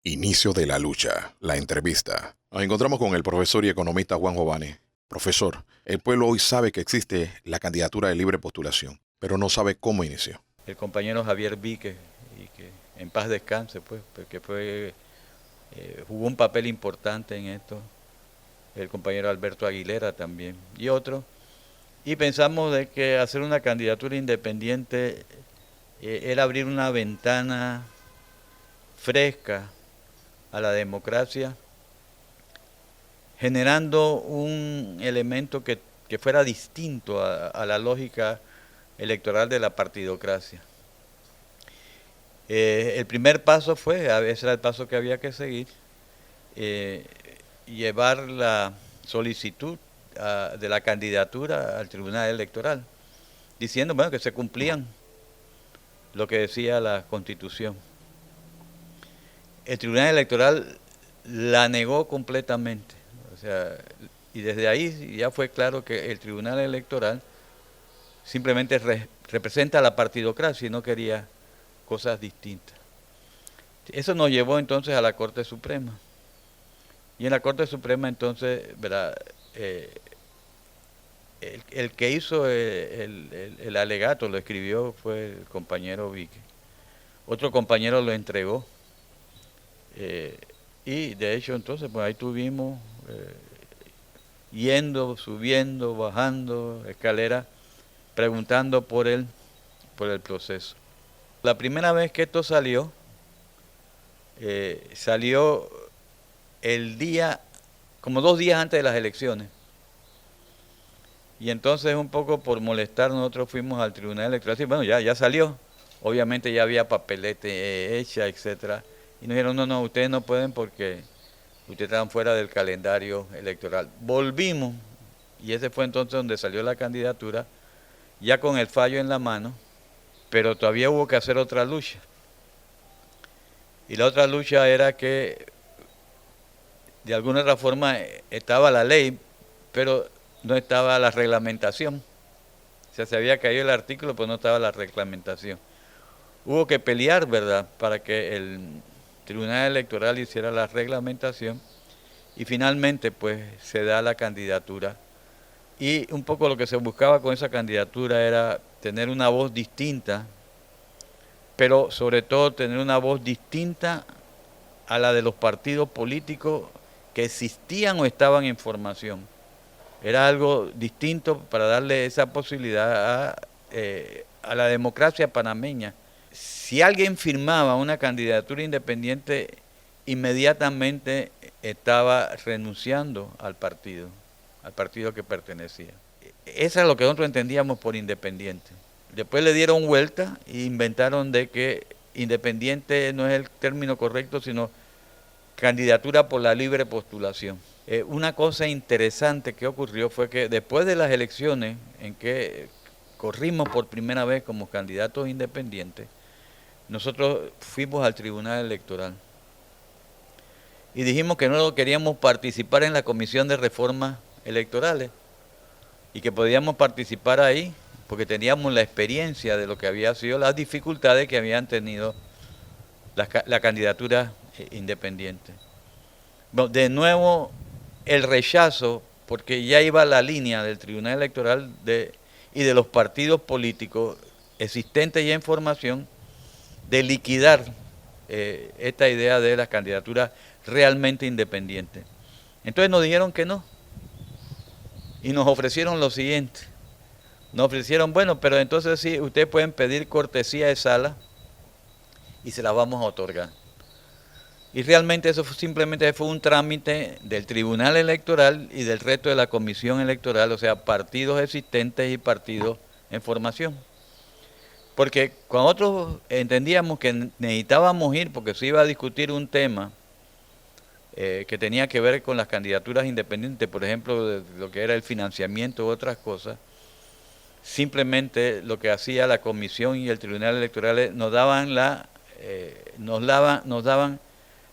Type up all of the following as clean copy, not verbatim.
Inicio de la lucha, la entrevista. Nos encontramos con el profesor y economista Juan Jovane. Profesor, el pueblo hoy sabe que existe la candidatura de libre postulación, pero no sabe cómo inició. El compañero Javier Víquez, y que en paz descanse, pues, porque jugó un papel importante en esto, el compañero Alberto Aguilera también, y otros, y pensamos de que hacer una candidatura independiente era abrir una ventana fresca a la democracia, generando un elemento que fuera distinto a la lógica electoral de la partidocracia. El primer paso fue, ese era el paso que había que seguir, llevar la solicitud de la candidatura al Tribunal Electoral, diciendo bueno, que se cumplían lo que decía la Constitución. El Tribunal Electoral la negó completamente, o sea, y desde ahí ya fue claro que el Tribunal Electoral simplemente representa la partidocracia y no quería cosas distintas. Eso nos llevó entonces a la Corte Suprema. Y en la Corte Suprema entonces, ¿verdad? El que hizo el alegato, lo escribió, fue el compañero Vique. Otro compañero lo entregó. Y de hecho entonces, pues ahí tuvimos yendo, subiendo, bajando escaleras, preguntando por el proceso. La primera vez que esto salió el día, como 2 días antes de las elecciones. Y entonces un poco por molestar nosotros fuimos al Tribunal Electoral y bueno, ya salió. Obviamente ya había papelete hecha, etcétera. Y nos dijeron, no, ustedes no pueden porque ustedes están fuera del calendario electoral. Volvimos, y ese fue entonces donde salió la candidatura, ya con el fallo en la mano, pero todavía hubo que hacer otra lucha. Y la otra lucha era que de alguna otra forma estaba la ley, pero no estaba la reglamentación. O sea, se había caído el artículo, pero no estaba la reglamentación. Hubo que pelear, ¿verdad?, para que el Tribunal Electoral hiciera la reglamentación y finalmente pues se da la candidatura. Y un poco lo que se buscaba con esa candidatura era tener una voz distinta, pero sobre todo tener una voz distinta a la de los partidos políticos que existían o estaban en formación. Era algo distinto para darle esa posibilidad a la democracia panameña. Si alguien firmaba una candidatura independiente, inmediatamente estaba renunciando al partido que pertenecía. Eso es lo que nosotros entendíamos por independiente. Después le dieron vuelta e inventaron de que independiente no es el término correcto, sino candidatura por la libre postulación. Una cosa interesante que ocurrió fue que después de las elecciones en que corrimos por primera vez como candidatos independientes, nosotros fuimos al Tribunal Electoral y dijimos que no queríamos participar en la Comisión de Reformas Electorales y que podíamos participar ahí porque teníamos la experiencia de lo que había sido las dificultades que habían tenido la candidatura independiente. Bueno, de nuevo el rechazo, porque ya iba la línea del Tribunal Electoral y de los partidos políticos existentes ya en formación de liquidar esta idea de las candidaturas realmente independientes. Entonces nos dijeron que no y nos ofrecieron lo siguiente. Nos ofrecieron, bueno, pero entonces sí, ustedes pueden pedir cortesía de sala y se la vamos a otorgar. Y realmente eso simplemente fue un trámite del Tribunal Electoral y del resto de la Comisión Electoral, o sea, partidos existentes y partidos en formación. Porque cuando nosotros entendíamos que necesitábamos ir, porque se iba a discutir un tema que tenía que ver con las candidaturas independientes, por ejemplo, de lo que era el financiamiento u otras cosas, simplemente lo que hacía la Comisión y el Tribunal Electoral nos daban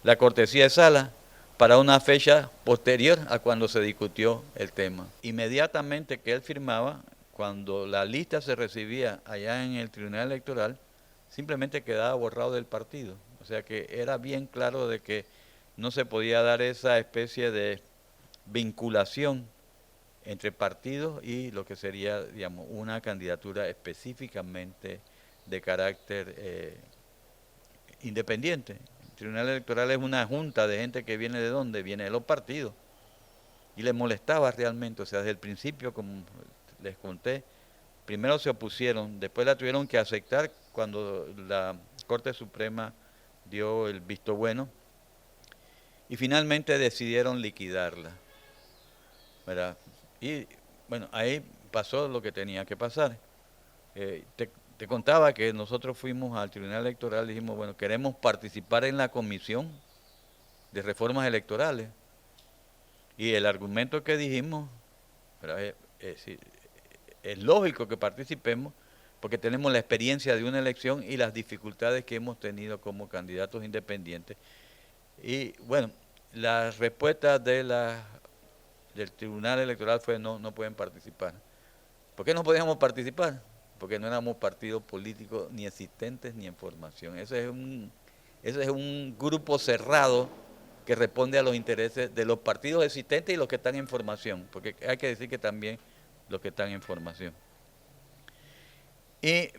la cortesía de sala para una fecha posterior a cuando se discutió el tema. Inmediatamente que él firmaba, cuando la lista se recibía allá en el Tribunal Electoral, simplemente quedaba borrado del partido. O sea que era bien claro de que no se podía dar esa especie de vinculación entre partidos y lo que sería, digamos, una candidatura específicamente de carácter independiente. El Tribunal Electoral es una junta de gente que viene de dónde, viene de los partidos. Y les molestaba realmente, o sea, desde el principio, como les conté, primero se opusieron, después la tuvieron que aceptar cuando la Corte Suprema dio el visto bueno y finalmente decidieron liquidarla, ¿verdad? Y bueno, ahí pasó lo que tenía que pasar. Te contaba que nosotros fuimos al Tribunal Electoral y dijimos, bueno, queremos participar en la comisión de reformas electorales. Y el argumento que dijimos, ¿verdad? Es lógico que participemos porque tenemos la experiencia de una elección y las dificultades que hemos tenido como candidatos independientes. Y bueno, la respuesta del Tribunal Electoral fue no pueden participar. ¿Por qué no podíamos participar? Porque no éramos partidos políticos ni existentes ni en formación. Ese es un grupo cerrado que responde a los intereses de los partidos existentes y los que están en formación, porque hay que decir que también los que están en formación. Y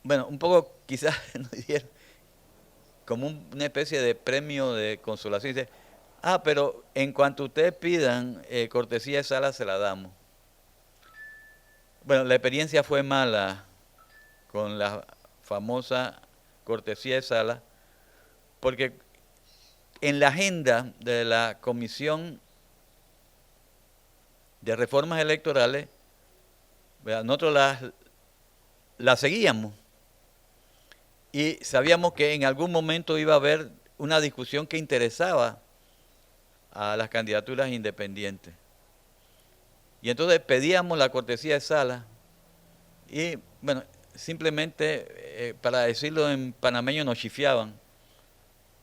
bueno, un poco quizás nos dieron como una especie de premio de consolación. Dice, pero en cuanto ustedes pidan cortesía de sala, se la damos. Bueno, la experiencia fue mala con la famosa cortesía de sala, porque en la agenda de la Comisión de Reformas Electorales, ¿verdad? Nosotros la seguíamos y sabíamos que en algún momento iba a haber una discusión que interesaba a las candidaturas independientes. Y entonces pedíamos la cortesía de sala y, bueno, simplemente, para decirlo en panameño, nos chifiaban,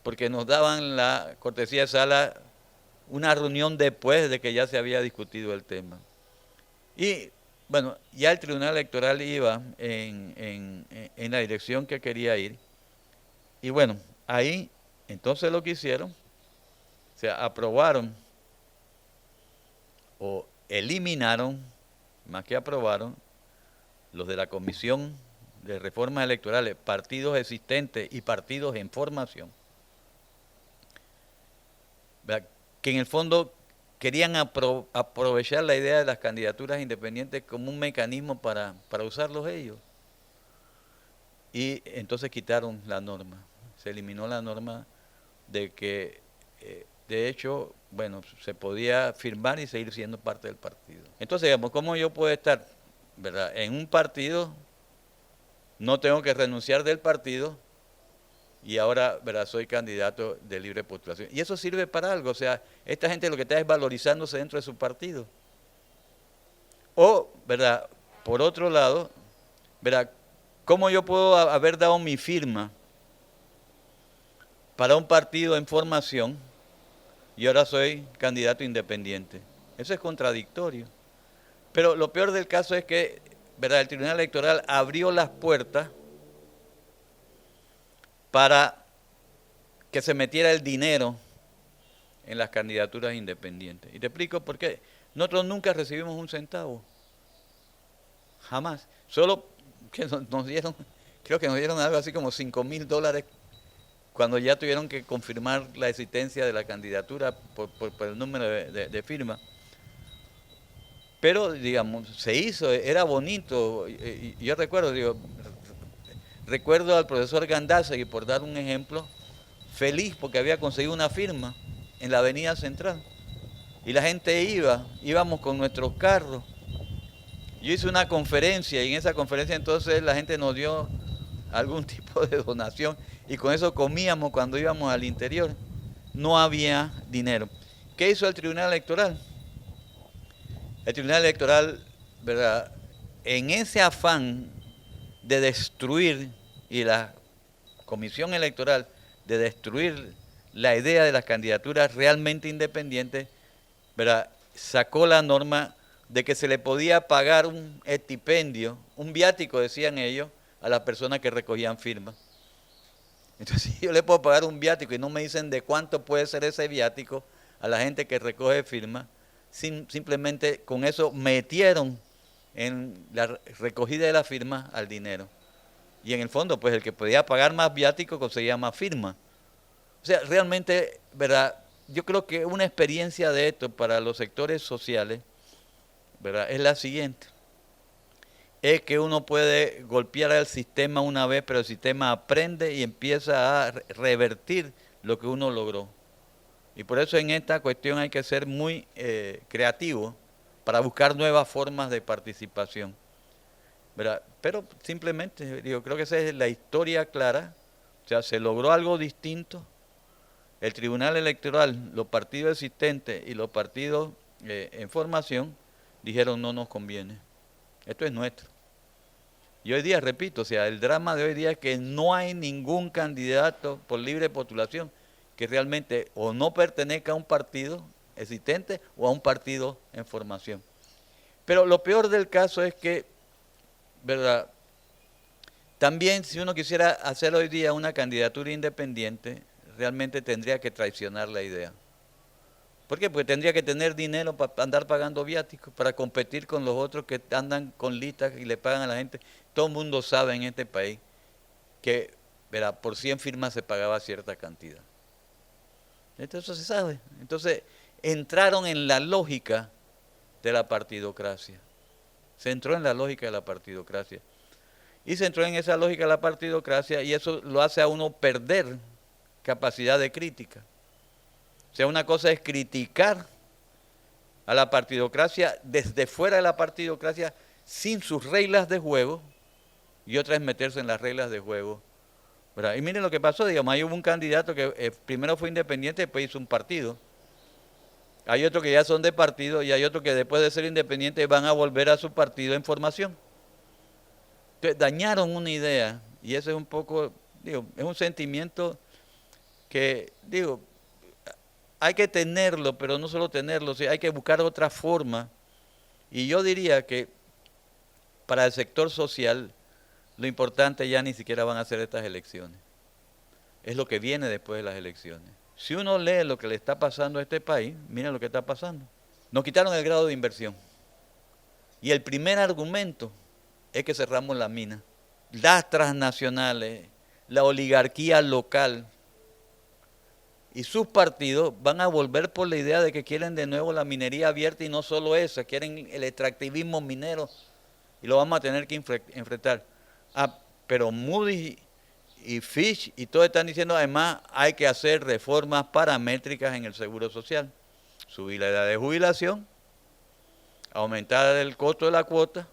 porque nos daban la cortesía de sala una reunión después de que ya se había discutido el tema. Y, bueno, ya el Tribunal Electoral iba en la dirección que quería ir. Y, bueno, ahí, entonces lo que hicieron, o sea, aprobaron o eliminaron, más que aprobaron, los de la Comisión de Reformas Electorales, partidos existentes y partidos en formación, ¿verdad? Que en el fondo querían aprovechar la idea de las candidaturas independientes como un mecanismo para usarlos ellos. Y entonces quitaron la norma, se eliminó la norma de que, de hecho, bueno, se podía firmar y seguir siendo parte del partido. Entonces, digamos, ¿cómo yo puedo estar, ¿verdad?, en un partido? No tengo que renunciar del partido y ahora, ¿verdad?, soy candidato de libre postulación. Y eso sirve para algo, o sea, esta gente lo que está es valorizándose dentro de su partido. O, ¿verdad?, por otro lado, ¿verdad?, ¿cómo yo puedo haber dado mi firma para un partido en formación y ahora soy candidato independiente? Eso es contradictorio. Pero lo peor del caso es que, ¿verdad?, el Tribunal Electoral abrió las puertas para que se metiera el dinero en las candidaturas independientes. Y te explico por qué. Nosotros nunca recibimos un centavo. Jamás. Solo que nos dieron, creo que nos dieron algo así como $5,000 cuando ya tuvieron que confirmar la existencia de la candidatura por el número de firmas. Pero, digamos, se hizo, era bonito. Y yo recuerdo al profesor Gandázegui, por dar un ejemplo, feliz porque había conseguido una firma en la Avenida Central. Y la gente íbamos con nuestros carros. Yo hice una conferencia y en esa conferencia entonces la gente nos dio algún tipo de donación y con eso comíamos cuando íbamos al interior. No había dinero. ¿Qué hizo el Tribunal Electoral? El Tribunal Electoral, ¿verdad?, en ese afán de destruir, y la Comisión Electoral de destruir la idea de las candidaturas realmente independientes, ¿verdad?, sacó la norma de que se le podía pagar un estipendio, un viático, decían ellos, a las personas que recogían firmas. Entonces, si yo le puedo pagar un viático y no me dicen de cuánto puede ser ese viático a la gente que recoge firmas, simplemente con eso metieron en la recogida de la firma al dinero. Y en el fondo, pues el que podía pagar más viático conseguía más firmas. O sea, realmente, ¿verdad? Yo creo que una experiencia de esto para los sectores sociales, ¿verdad?, es la siguiente. Es que uno puede golpear al sistema una vez, pero el sistema aprende y empieza a revertir lo que uno logró. Y por eso en esta cuestión hay que ser muy creativo para buscar nuevas formas de participación, ¿verdad? Pero simplemente, digo, creo que esa es la historia clara. O sea, se logró algo distinto. El Tribunal Electoral, los partidos existentes y los partidos en formación dijeron no nos conviene. Esto es nuestro. Y hoy día, repito, o sea, el drama de hoy día es que no hay ningún candidato por libre postulación que realmente o no pertenezca a un partido existente o a un partido en formación. Pero lo peor del caso es que, ¿verdad?, también si uno quisiera hacer hoy día una candidatura independiente, realmente tendría que traicionar la idea. ¿Por qué? Porque tendría que tener dinero para andar pagando viáticos, para competir con los otros que andan con listas y le pagan a la gente. Todo el mundo sabe en este país que, ¿verdad?, por 100 firmas se pagaba cierta cantidad. Entonces eso se sabe. Entonces entraron en la lógica de la partidocracia. Se entró en la lógica de la partidocracia. Y se entró en esa lógica de la partidocracia y eso lo hace a uno perder capacidad de crítica. O sea, una cosa es criticar a la partidocracia desde fuera de la partidocracia sin sus reglas de juego y otra es meterse en las reglas de juego, ¿verdad? Y miren lo que pasó, digamos, ahí hubo un candidato que primero fue independiente y después hizo un partido. Hay otros que ya son de partido y hay otros que después de ser independientes van a volver a su partido en formación. Entonces, dañaron una idea y ese es un poco, digo, es un sentimiento que, digo, hay que tenerlo, pero no solo tenerlo, hay que buscar otra forma. Y yo diría que para el sector social, lo importante ya ni siquiera van a ser estas elecciones. Es lo que viene después de las elecciones. Si uno lee lo que le está pasando a este país, mira lo que está pasando. Nos quitaron el grado de inversión. Y el primer argumento es que cerramos la mina. Las transnacionales, la oligarquía local y sus partidos van a volver por la idea de que quieren de nuevo la minería abierta y no solo eso, quieren el extractivismo minero y lo vamos a tener que enfrentar. Pero Moody's y Fitch y todos están diciendo además hay que hacer reformas paramétricas en el seguro social, subir la edad de jubilación, aumentar el costo de la cuota,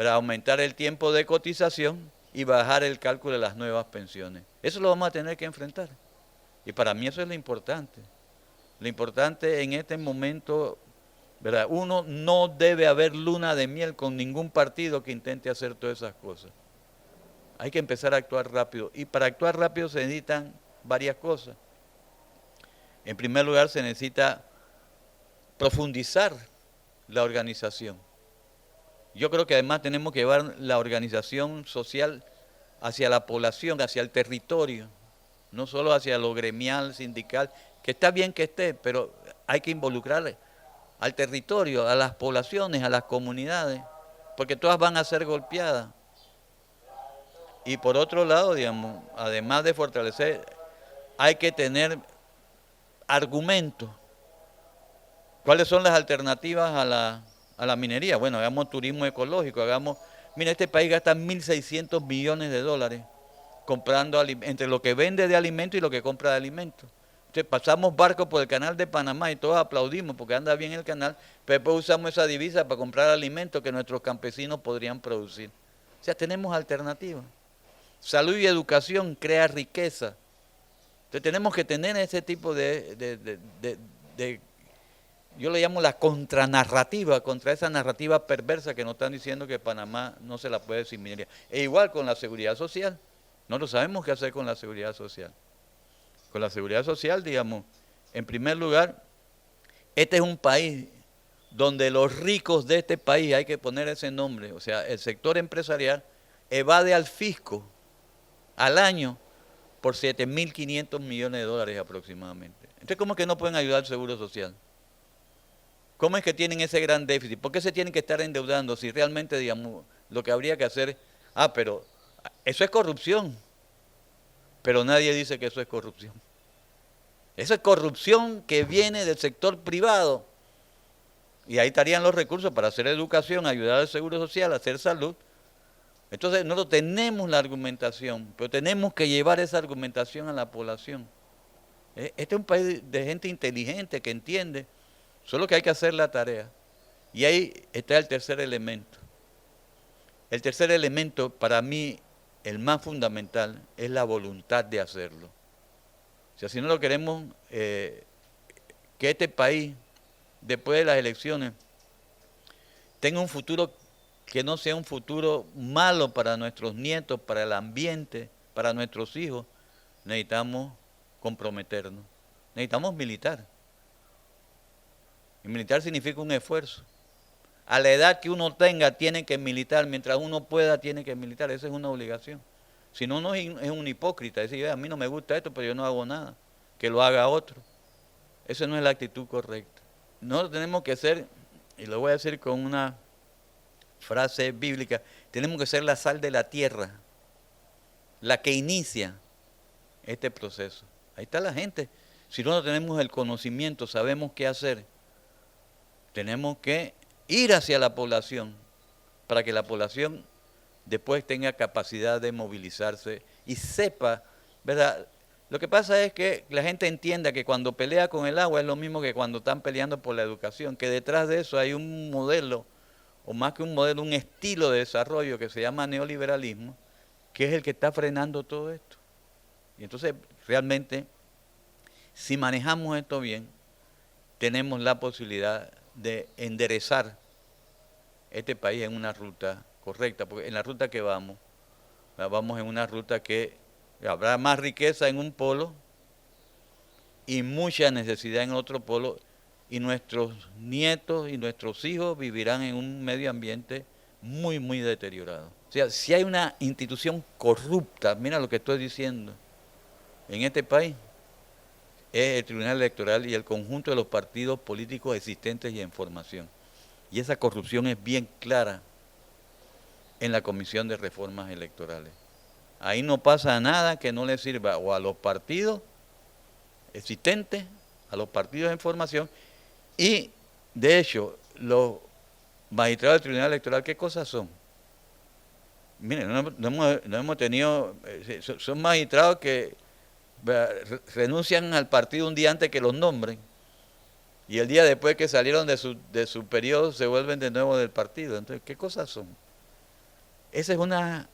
aumentar el tiempo de cotización y bajar el cálculo de las nuevas pensiones. Eso lo vamos a tener que enfrentar. Y para mí eso es lo importante. Lo importante en este momento, ¿verdad? Uno no debe haber luna de miel con ningún partido que intente hacer todas esas cosas. Hay que empezar a actuar rápido. Y para actuar rápido se necesitan varias cosas. En primer lugar, se necesita profundizar la organización. Yo creo que además tenemos que llevar la organización social hacia la población, hacia el territorio, no solo hacia lo gremial, sindical, que está bien que esté, pero hay que involucrar al territorio, a las poblaciones, a las comunidades, porque todas van a ser golpeadas. Y por otro lado, digamos, además de fortalecer, hay que tener argumentos. ¿Cuáles son las alternativas a la minería? Bueno, hagamos turismo ecológico, mira, este país gasta 1.600 millones de dólares comprando entre lo que vende de alimentos y lo que compra de alimentos. Entonces pasamos barcos por el canal de Panamá y todos aplaudimos porque anda bien el canal, pero después usamos esa divisa para comprar alimentos que nuestros campesinos podrían producir. O sea, tenemos alternativas. Salud y educación crea riqueza. Entonces tenemos que tener ese tipo de yo le llamo la contranarrativa, contra esa narrativa perversa que nos están diciendo que Panamá no se la puede sin minería. E igual con la seguridad social. Nosotros sabemos qué hacer con la seguridad social. Con la seguridad social, digamos, en primer lugar, este es un país donde los ricos de este país, hay que poner ese nombre, o sea, el sector empresarial evade al fisco al año por 7.500 millones de dólares aproximadamente. Entonces, ¿cómo es que no pueden ayudar al Seguro Social? ¿Cómo es que tienen ese gran déficit? ¿Por qué se tienen que estar endeudando si realmente, digamos, lo que habría que hacer... pero eso es corrupción. Pero nadie dice que eso es corrupción. Eso es corrupción que viene del sector privado. Y ahí estarían los recursos para hacer educación, ayudar al Seguro Social, hacer salud. Entonces, nosotros tenemos la argumentación, pero tenemos que llevar esa argumentación a la población. Este es un país de gente inteligente que entiende, solo que hay que hacer la tarea. Y ahí está el tercer elemento. El tercer elemento, para mí, el más fundamental, es la voluntad de hacerlo. O sea, si no lo queremos, que este país, después de las elecciones, tenga un futuro que no sea un futuro malo para nuestros nietos, para el ambiente, para nuestros hijos, necesitamos comprometernos. Necesitamos militar. Y militar significa un esfuerzo. A la edad que uno tenga, tiene que militar. Mientras uno pueda, tiene que militar. Esa es una obligación. Si no, no es un hipócrita. Es decir, a mí no me gusta esto, pero yo no hago nada. Que lo haga otro. Esa no es la actitud correcta. Nosotros tenemos que ser, y lo voy a decir con una frase bíblica, tenemos que ser la sal de la tierra, la que inicia este proceso. Ahí está la gente. Si no tenemos el conocimiento, sabemos qué hacer, tenemos que ir hacia la población para que la población después tenga capacidad de movilizarse y sepa, ¿verdad? Lo que pasa es que la gente entienda que cuando pelea con el agua es lo mismo que cuando están peleando por la educación, que detrás de eso hay un modelo, o más que un modelo, un estilo de desarrollo que se llama neoliberalismo, que es el que está frenando todo esto. Y entonces, realmente, si manejamos esto bien, tenemos la posibilidad de enderezar este país en una ruta correcta, porque en la ruta que vamos en una ruta que habrá más riqueza en un polo y mucha necesidad en otro polo, y nuestros nietos y nuestros hijos vivirán en un medio ambiente muy, muy deteriorado. O sea, si hay una institución corrupta, mira lo que estoy diciendo, en este país, es el Tribunal Electoral y el conjunto de los partidos políticos existentes y en formación. Y esa corrupción es bien clara en la Comisión de Reformas Electorales. Ahí no pasa nada que no le sirva o a los partidos existentes, a los partidos en formación, y de hecho, los magistrados del Tribunal Electoral, ¿qué cosas son? Miren, no hemos tenido, son magistrados que renuncian al partido un día antes que los nombren, y el día después que salieron de su periodo se vuelven de nuevo del partido. Entonces, ¿qué cosas son? Esa es una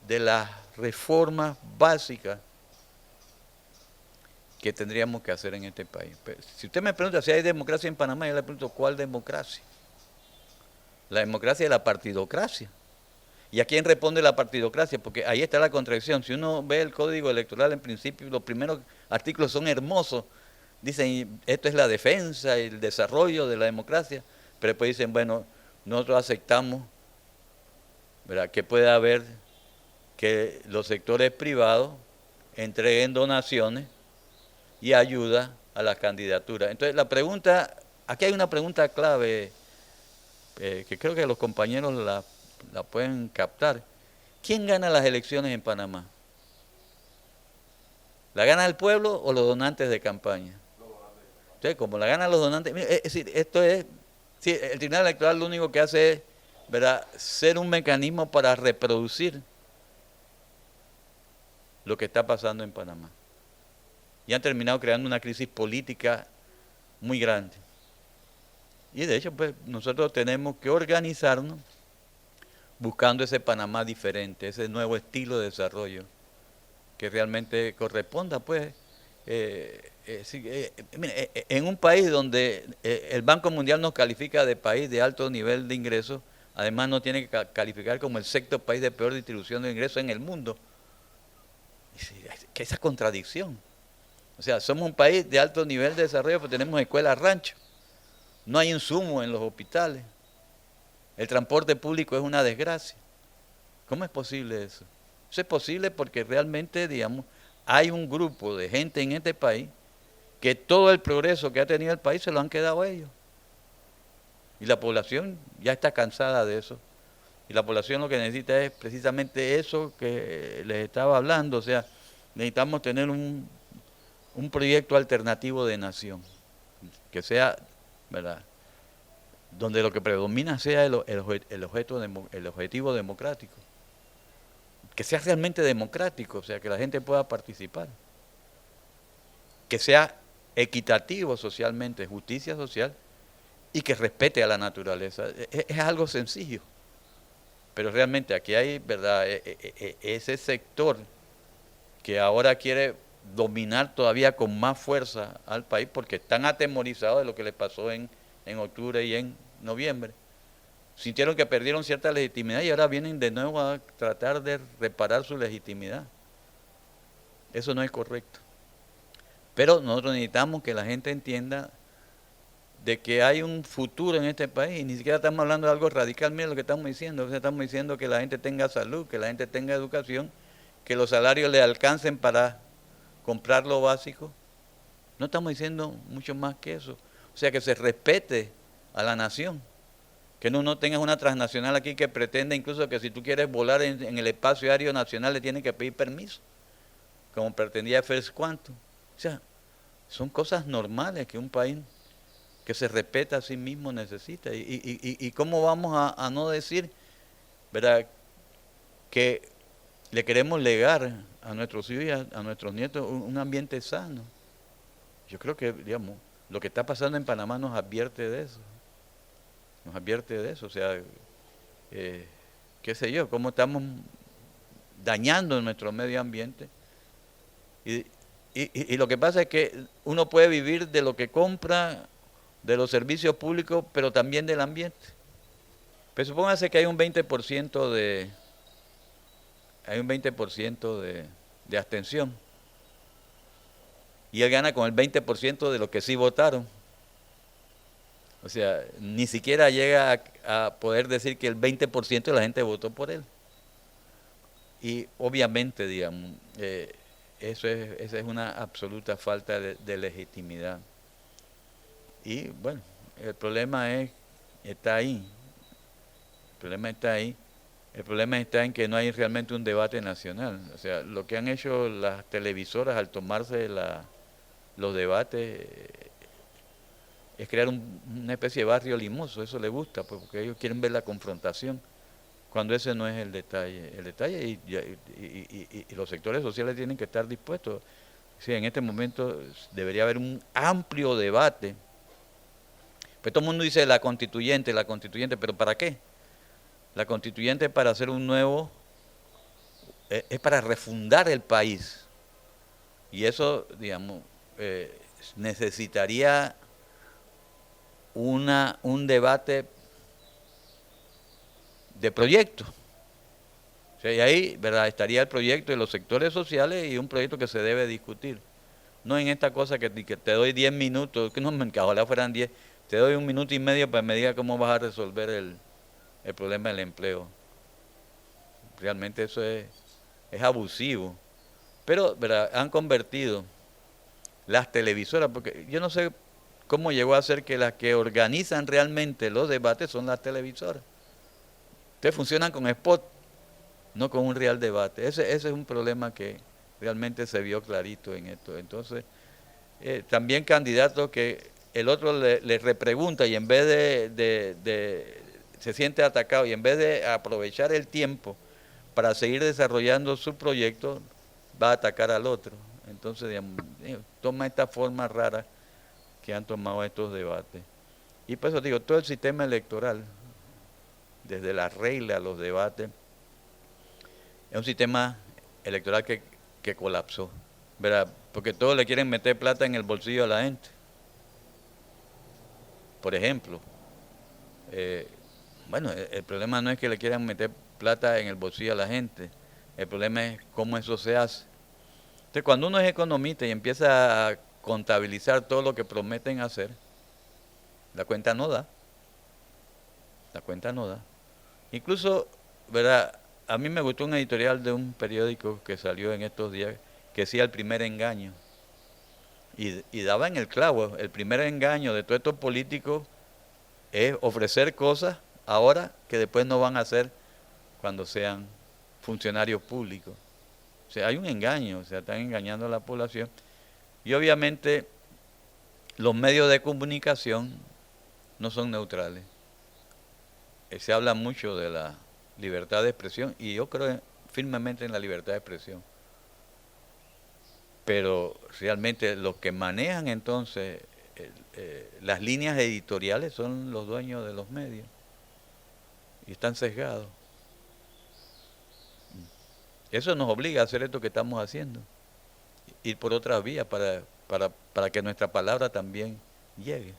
de las reformas básicas que tendríamos que hacer en este país. Pero si usted me pregunta si hay democracia en Panamá, yo le pregunto, ¿cuál democracia? La democracia es la partidocracia. ¿Y a quién responde la partidocracia? Porque ahí está la contradicción. Si uno ve el código electoral, en principio, los primeros artículos son hermosos. Dicen, esto es la defensa y el desarrollo de la democracia. Pero después dicen, bueno, nosotros aceptamos, ¿verdad?, que puede haber que los sectores privados entreguen donaciones y ayuda a las candidaturas. Entonces, la pregunta, aquí hay una pregunta clave, que creo que los compañeros la pueden captar. ¿Quién gana las elecciones en Panamá? ¿La gana el pueblo o los donantes de campaña? Entonces, como la ganan los donantes, es decir, esto es, sí, el Tribunal Electoral lo único que hace es, ¿verdad?, ser un mecanismo para reproducir lo que está pasando en Panamá. Y han terminado creando una crisis política muy grande. Y de hecho, pues, nosotros tenemos que organizarnos buscando ese Panamá diferente, ese nuevo estilo de desarrollo que realmente corresponda, pues, mire, en un país donde el Banco Mundial nos califica de país de alto nivel de ingresos, además nos tiene que calificar como el sexto país de peor distribución de ingresos en el mundo. ¿Qué es esa contradicción? O sea, somos un país de alto nivel de desarrollo, pero tenemos escuelas rancho. No hay insumos en los hospitales. El transporte público es una desgracia. ¿Cómo es posible eso? Eso es posible porque realmente, digamos, hay un grupo de gente en este país que todo el progreso que ha tenido el país se lo han quedado a ellos. Y la población ya está cansada de eso. Y la población lo que necesita es precisamente eso que les estaba hablando. O sea, necesitamos tener un proyecto alternativo de nación, que sea, ¿verdad?, donde lo que predomina sea el objetivo democrático, que sea realmente democrático, o sea, que la gente pueda participar, que sea equitativo socialmente, justicia social, y que respete a la naturaleza. Es algo sencillo, pero realmente aquí hay, ¿verdad?, ese sector que ahora quiere dominar todavía con más fuerza al país porque están atemorizados de lo que le pasó en octubre y en noviembre. Sintieron que perdieron cierta legitimidad y ahora vienen de nuevo a tratar de reparar su legitimidad. Eso no es correcto. Pero nosotros necesitamos que la gente entienda de que hay un futuro en este país, y ni siquiera estamos hablando de algo radical. Mira lo que estamos diciendo, estamos diciendo que la gente tenga salud, que la gente tenga educación, que los salarios le alcancen para comprar lo básico. No estamos diciendo mucho más que eso. O sea, que se respete a la nación, que no tengas una transnacional aquí que pretende incluso que si tú quieres volar en el espacio aéreo nacional le tienes que pedir permiso, como pretendía First Quantum. O sea, son cosas normales que un país que se respeta a sí mismo necesita. Y cómo vamos a no decir, ¿verdad?, que le queremos legar a nuestros hijos y a nuestros nietos un ambiente sano. Yo creo que, digamos, lo que está pasando en Panamá nos advierte de eso. Nos advierte de eso. O sea, qué sé yo, cómo estamos dañando nuestro medio ambiente. Y lo que pasa es que uno puede vivir de lo que compra, de los servicios públicos, pero también del ambiente. Pero supóngase que hay un 20% de abstención. Y él gana con el 20% de los que sí votaron. O sea, ni siquiera llega a poder decir que el 20% de la gente votó por él. Y obviamente, digamos, esa es una absoluta falta de legitimidad. Y bueno, el problema está ahí. El problema está ahí. El problema está en que no hay realmente un debate nacional. O sea, lo que han hecho las televisoras al tomarse los debates es crear una especie de barrio limoso. Eso les gusta, porque ellos quieren ver la confrontación, cuando ese no es el detalle. El detalle, y los sectores sociales tienen que estar dispuestos. Sí, en este momento debería haber un amplio debate. Pues todo el mundo dice la constituyente, pero ¿para qué? La constituyente es para hacer un nuevo, es para refundar el país. Y eso, digamos, necesitaría un debate de proyecto. O sea, y ahí, ¿verdad?, estaría el proyecto de los sectores sociales y un proyecto que se debe discutir. No en esta cosa que te doy 10 minutos, que no me ojalá fueran 10, te doy 1 minuto y medio para que me diga cómo vas a resolver el problema del empleo. Realmente eso es abusivo. Pero, ¿verdad?, han convertido las televisoras, porque yo no sé cómo llegó a ser que las que organizan realmente los debates son las televisoras. Ustedes funcionan con spot, no con un real debate. Ese es un problema que realmente se vio clarito en esto. Entonces, también candidatos que el otro le repregunta y en vez se siente atacado y en vez de aprovechar el tiempo para seguir desarrollando su proyecto, va a atacar al otro. Entonces, digamos, toma esta forma rara que han tomado estos debates. Y por eso digo, todo el sistema electoral, desde las reglas, los debates, es un sistema electoral que colapsó, ¿verdad? Porque todos le quieren meter plata en el bolsillo a la gente. Por ejemplo, bueno, el problema no es que le quieran meter plata en el bolsillo a la gente, el problema es cómo eso se hace. Entonces, cuando uno es economista y empieza a contabilizar todo lo que prometen hacer, la cuenta no da. La cuenta no da. Incluso, ¿verdad?, a mí me gustó un editorial de un periódico que salió en estos días que sí al primer engaño. Y daba en el clavo, el primer engaño de todos estos políticos es ofrecer cosas ahora que después no van a hacer cuando sean funcionarios públicos. O sea, hay un engaño, o sea, están engañando a la población. Y obviamente los medios de comunicación no son neutrales. Se habla mucho de la libertad de expresión y yo creo firmemente en la libertad de expresión. Pero realmente los que manejan entonces las líneas editoriales son los dueños de los medios y están sesgados. Eso nos obliga a hacer esto que estamos haciendo, ir por otras vías para que nuestra palabra también llegue.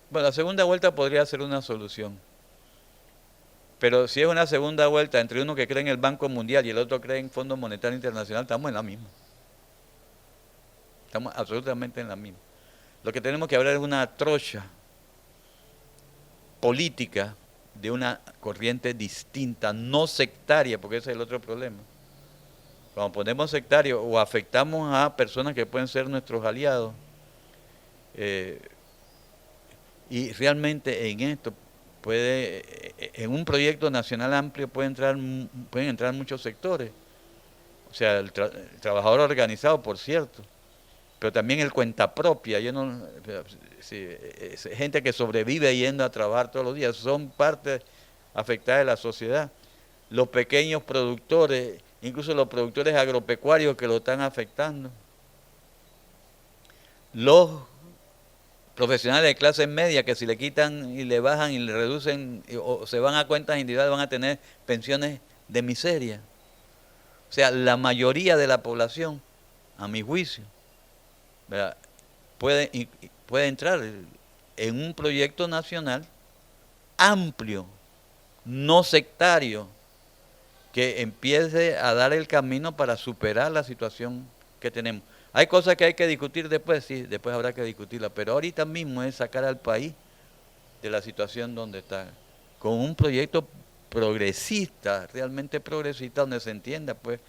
Bueno, la segunda vuelta podría ser una solución, pero si es una segunda vuelta entre uno que cree en el Banco Mundial y el otro cree en Fondo Monetario Internacional, estamos en la misma. Estamos absolutamente en la misma. Lo que tenemos que hablar es una trocha política de una corriente distinta, no sectaria, porque ese es el otro problema. Cuando ponemos sectario o afectamos a personas que pueden ser nuestros aliados, y realmente en esto en un proyecto nacional amplio pueden entrar muchos sectores. O sea, el trabajador organizado, por cierto, pero también el cuenta propia. Gente que sobrevive yendo a trabajar todos los días, son parte afectada de la sociedad. Los pequeños productores, incluso los productores agropecuarios que lo están afectando. Los profesionales de clase media que si le quitan y le bajan y le reducen o se van a cuentas individuales van a tener pensiones de miseria. O sea, la mayoría de la población, a mi juicio, ¿verdad?, puede entrar en un proyecto nacional amplio, no sectario, que empiece a dar el camino para superar la situación que tenemos. Hay cosas que hay que discutir después, sí, después habrá que discutirlas, pero ahorita mismo es sacar al país de la situación donde está, con un proyecto progresista, realmente progresista, donde se entienda pues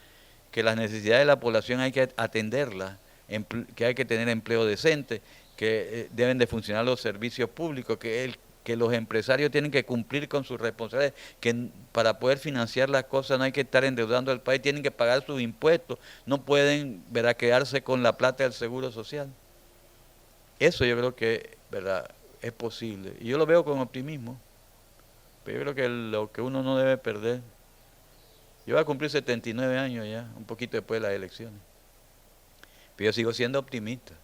que las necesidades de la población hay que atenderlas, que hay que tener empleo decente, que deben de funcionar los servicios públicos, que los empresarios tienen que cumplir con sus responsabilidades, que para poder financiar las cosas no hay que estar endeudando al país, tienen que pagar sus impuestos, no pueden, ¿verdad?, quedarse con la plata del seguro social. Eso yo creo que, ¿verdad?, es posible. Y yo lo veo con optimismo, pero yo creo que lo que uno no debe perder. Yo voy a cumplir 79 años ya, un poquito después de las elecciones. Pero yo sigo siendo optimista.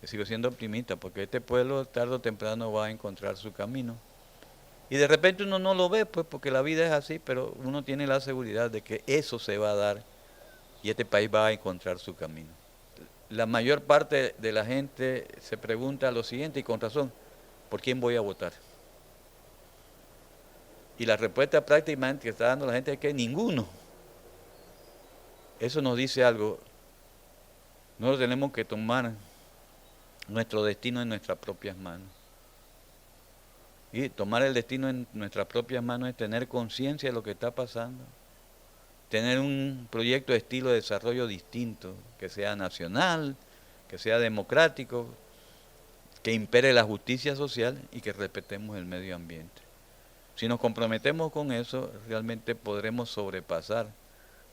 Yo sigo siendo optimista porque este pueblo tarde o temprano va a encontrar su camino. Y de repente uno no lo ve, pues porque la vida es así, pero uno tiene la seguridad de que eso se va a dar y este país va a encontrar su camino. La mayor parte de la gente se pregunta lo siguiente, y con razón: ¿por quién voy a votar? Y la respuesta prácticamente que está dando la gente es que ninguno. Eso nos dice algo. Nosotros tenemos que tomar nuestro destino en nuestras propias manos. Y tomar el destino en nuestras propias manos es tener conciencia de lo que está pasando, tener un proyecto de estilo de desarrollo distinto, que sea nacional, que sea democrático, que impere la justicia social y que respetemos el medio ambiente. Si nos comprometemos con eso, realmente podremos sobrepasar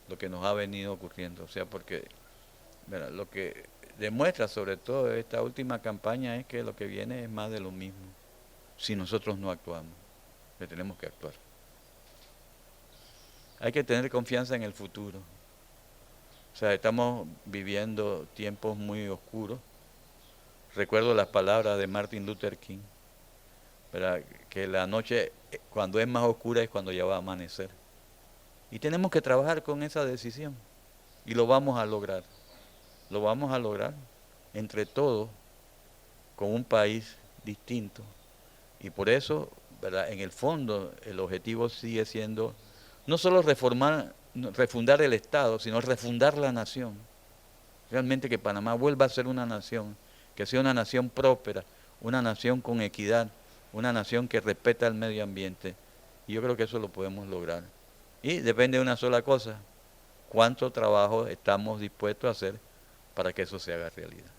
lo que nos ha venido ocurriendo. O sea, porque mira, lo que demuestra sobre todo esta última campaña es que lo que viene es más de lo mismo. Si nosotros no actuamos, le tenemos que actuar. Hay que tener confianza en el futuro. O sea, estamos viviendo tiempos muy oscuros. Recuerdo las palabras de Martin Luther King, ¿verdad?, que la noche cuando es más oscura es cuando ya va a amanecer. Y tenemos que trabajar con esa decisión. Y lo vamos a lograr. Lo vamos a lograr entre todos, con un país distinto. Y por eso, ¿verdad?, en el fondo el objetivo sigue siendo no solo refundar el Estado, sino refundar la nación. Realmente que Panamá vuelva a ser una nación, que sea una nación próspera, una nación con equidad, una nación que respeta el medio ambiente. Y yo creo que eso lo podemos lograr. Y depende de una sola cosa: cuánto trabajo estamos dispuestos a hacer para que eso se haga realidad.